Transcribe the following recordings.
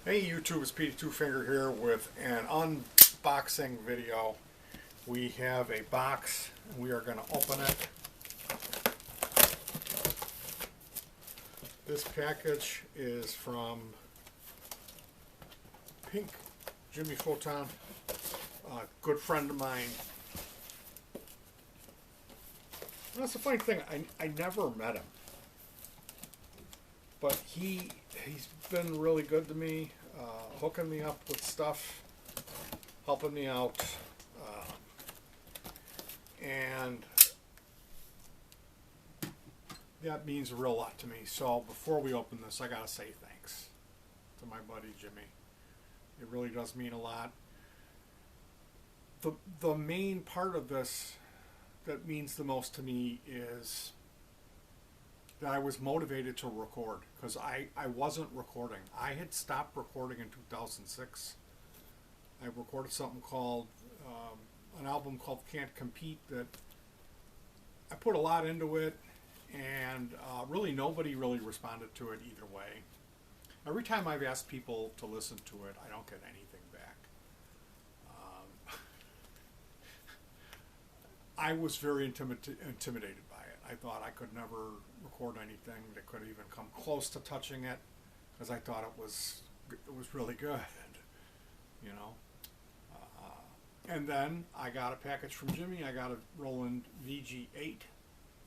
Hey YouTube, it's Petey Two Finger here with an unboxing video. We have a box and we are going to open it. This package is from Pink Jimmy Photon, a good friend of mine. And that's the funny thing, I never met him. But he's been really good to me, hooking me up with stuff, helping me out, and that means a real lot to me. So before we open this, I gotta say thanks to my buddy Jimmy. It really does mean a lot. The main part of this that means the most to me is that I was motivated to record, because I wasn't recording. I had stopped recording in 2006. I recorded something called, an album called Can't Compete that I put a lot into it, and really nobody really responded to it either way. Every time I've asked people to listen to it, I don't get anything back. I was very intimidated by it. I thought I could never record anything that could even come close to touching it, because I thought it was really good, you know. And then I got a package from Jimmy. I got a Roland VG8,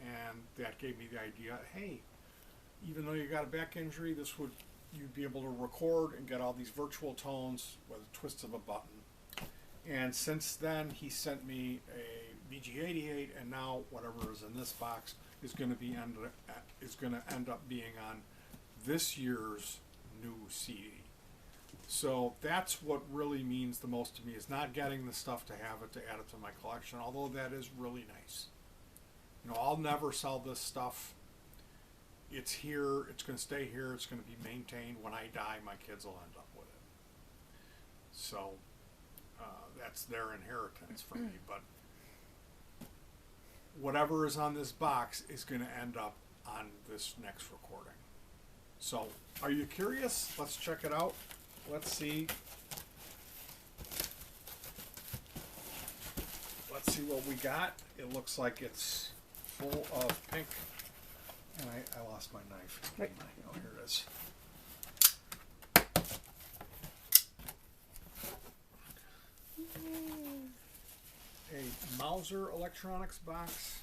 and that gave me the idea. Hey, even though you got a back injury, you'd be able to record and get all these virtual tones with a twist of a button. And since then, he sent me a VG88, and now whatever is in this box is going to end up being on this year's new CD. So that's what really means the most to me, is not getting the stuff to have it, to add it to my collection, although that is really nice. You know, I'll never sell this stuff. It's here, it's going to stay here, it's going to be maintained. When I die, my kids will end up with it. So that's their inheritance from me. But whatever is on this box is going to end up on this next recording. So, are you curious? Let's check it out. Let's see. Let's see what we got. It looks like it's full of pink. And I lost my knife. Right. Oh, here it is. A Mauser electronics box.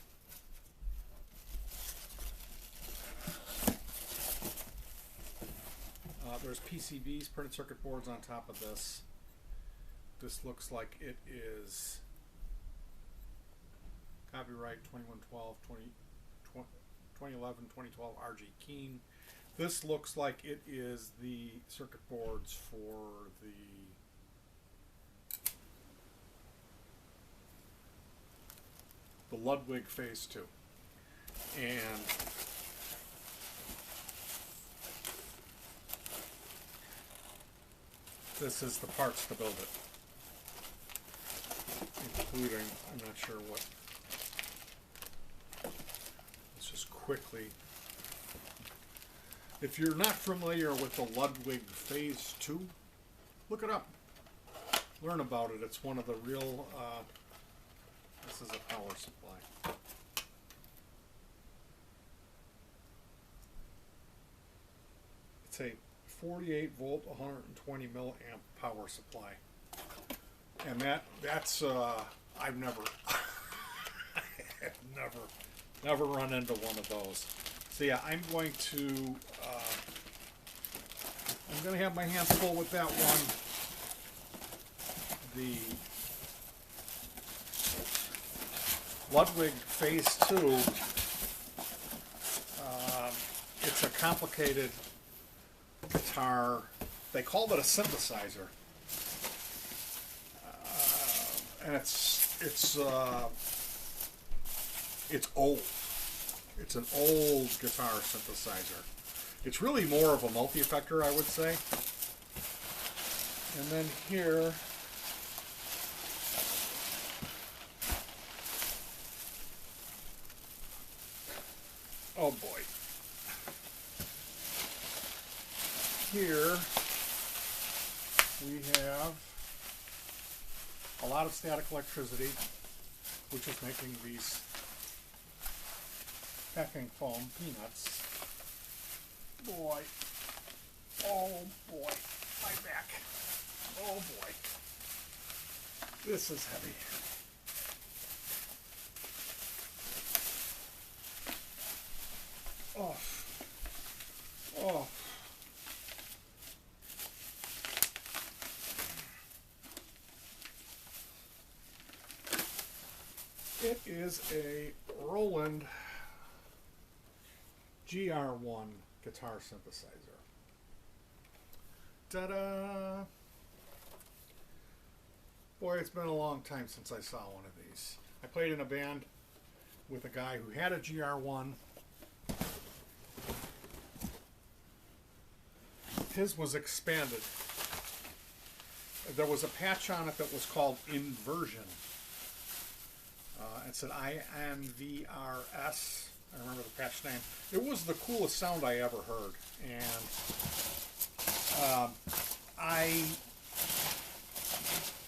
There's PCBs, printed circuit boards, on top of this. This looks like it is copyright 2112, 2011, 2012 RG Keen. This looks like it is the circuit boards for the Ludwig Phase 2. And this is the parts to build it, including, I'm not sure what, let's just quickly, if you're not familiar with the Ludwig Phase 2, look it up, learn about it. It's one of the real, this is a power supply. It's a 48 volt, 120 milliamp power supply, and that's I've never never run into one of those. So yeah, I'm going to have my hands full with that one. The Ludwig Phase 2, it's a complicated guitar. They called it a synthesizer, and it's old. It's an old guitar synthesizer. It's really more of a multi-effector, I would say. And then here, oh boy. Here we have a lot of static electricity, which is making these packing foam peanuts. Boy. Oh boy. My back. Oh boy. This is heavy. Oh. Oh. It is a Roland GR1 guitar synthesizer. Ta-da! Boy, it's been a long time since I saw one of these. I played in a band with a guy who had a GR1. His was expanded. There was a patch on it that was called Inversion. It said INVRS. I remember the patch name. It was the coolest sound I ever heard. And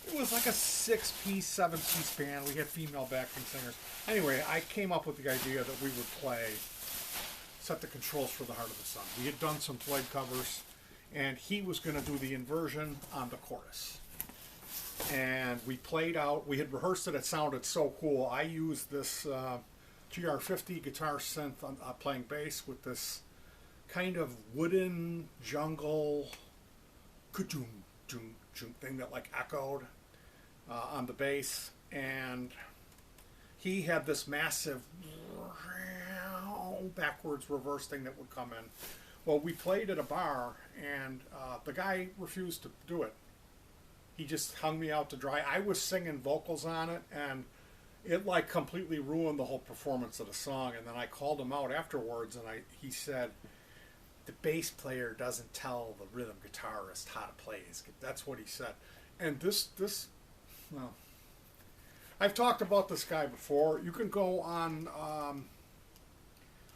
it was like a 6-piece, 7-piece band. We had female backing singers. Anyway, I came up with the idea that we would set the controls for the Heart of the Sun. We had done some Floyd covers, and he was going to do the inversion on the chorus. And we played out, we had rehearsed it, it sounded so cool. I used this GR50 guitar synth playing bass with this kind of wooden jungle thing that like echoed on the bass. And he had this massive backwards reverse thing that would come in. Well, we played at a bar, and the guy refused to do it. He just hung me out to dry. I was singing vocals on it, and it like completely ruined the whole performance of the song. And then I called him out afterwards, and he said, the bass player doesn't tell the rhythm guitarist how to play his. That's what he said. And well, I've talked about this guy before. You can go on,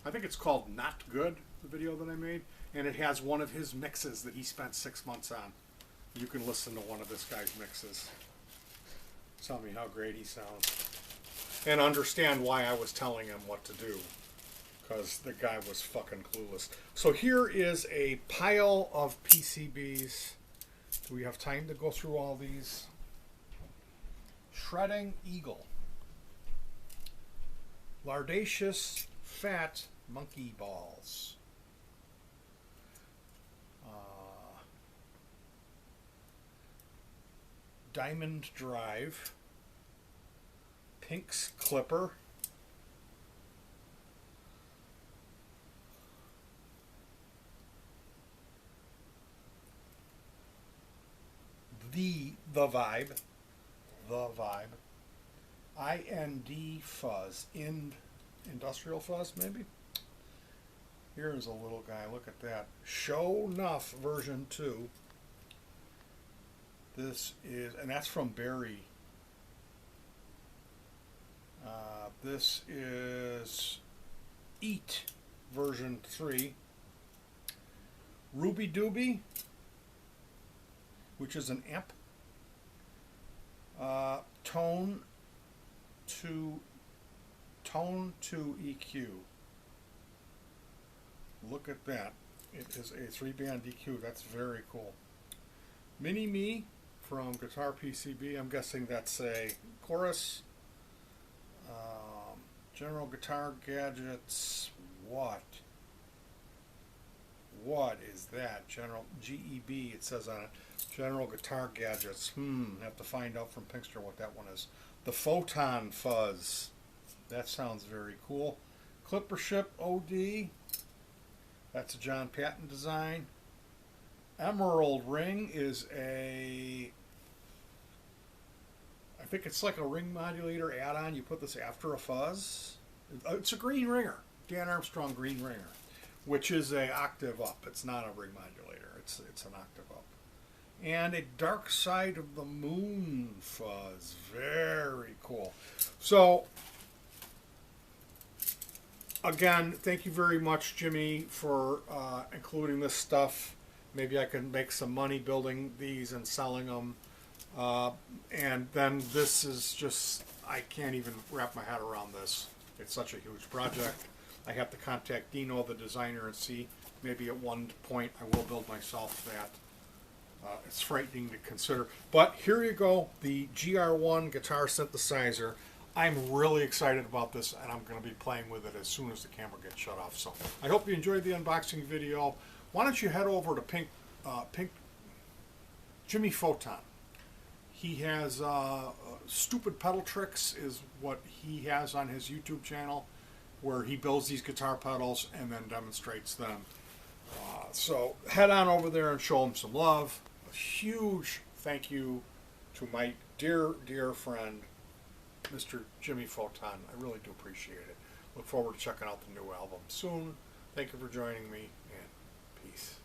I think it's called Not Good, the video that I made, and it has one of his mixes that he spent 6 months on. You can listen to one of this guy's mixes. Tell me how great he sounds. And understand why I was telling him what to do. Because the guy was fucking clueless. So here is a pile of PCBs. Do we have time to go through all these? Shredding Eagle. Lardacious Fat Monkey Balls. Diamond Drive, Pink's Clipper, the Vibe, IND Fuzz, Industrial Fuzz maybe. Here's a little guy. Look at that. Show Enough version 2. This is, and that's from Barry. This is Eat version 3. Ruby Dooby, which is an amp. Tone to EQ. Look at that. It is a 3-band EQ. That's very cool. Mini Me from Guitar PCB. I'm guessing that's a chorus. General Guitar Gadgets. What is that? General GEB, it says on it. General Guitar Gadgets. Have to find out from Pinkster what that one is. The Photon Fuzz. That sounds very cool. Clippership OD. That's a John Patton design. Emerald Ring is I think it's like a ring modulator add-on. You put this after a fuzz. It's a green ringer. Dan Armstrong green ringer, which is an octave up. It's not a ring modulator. It's an octave up. And a Dark Side of the Moon fuzz. Very cool. So, again, thank you very much, Jimmy, for including this stuff. Maybe I can make some money building these and selling them. And then this is just, I can't even wrap my head around this. It's such a huge project. I have to contact Dino, the designer, and see, maybe at one point I will build myself that. It's frightening to consider. But here you go, the GR1 guitar synthesizer. I'm really excited about this, and I'm going to be playing with it as soon as the camera gets shut off. So I hope you enjoyed the unboxing video. Why don't you head over to Pink Jimmy Photon. He has Stupid Pedal Tricks is what he has on his YouTube channel, where he builds these guitar pedals and then demonstrates them. So head on over there and show him some love. A huge thank you to my dear, dear friend, Mr. Jimmy Photon. I really do appreciate it. Look forward to checking out the new album soon. Thank you for joining me, and peace.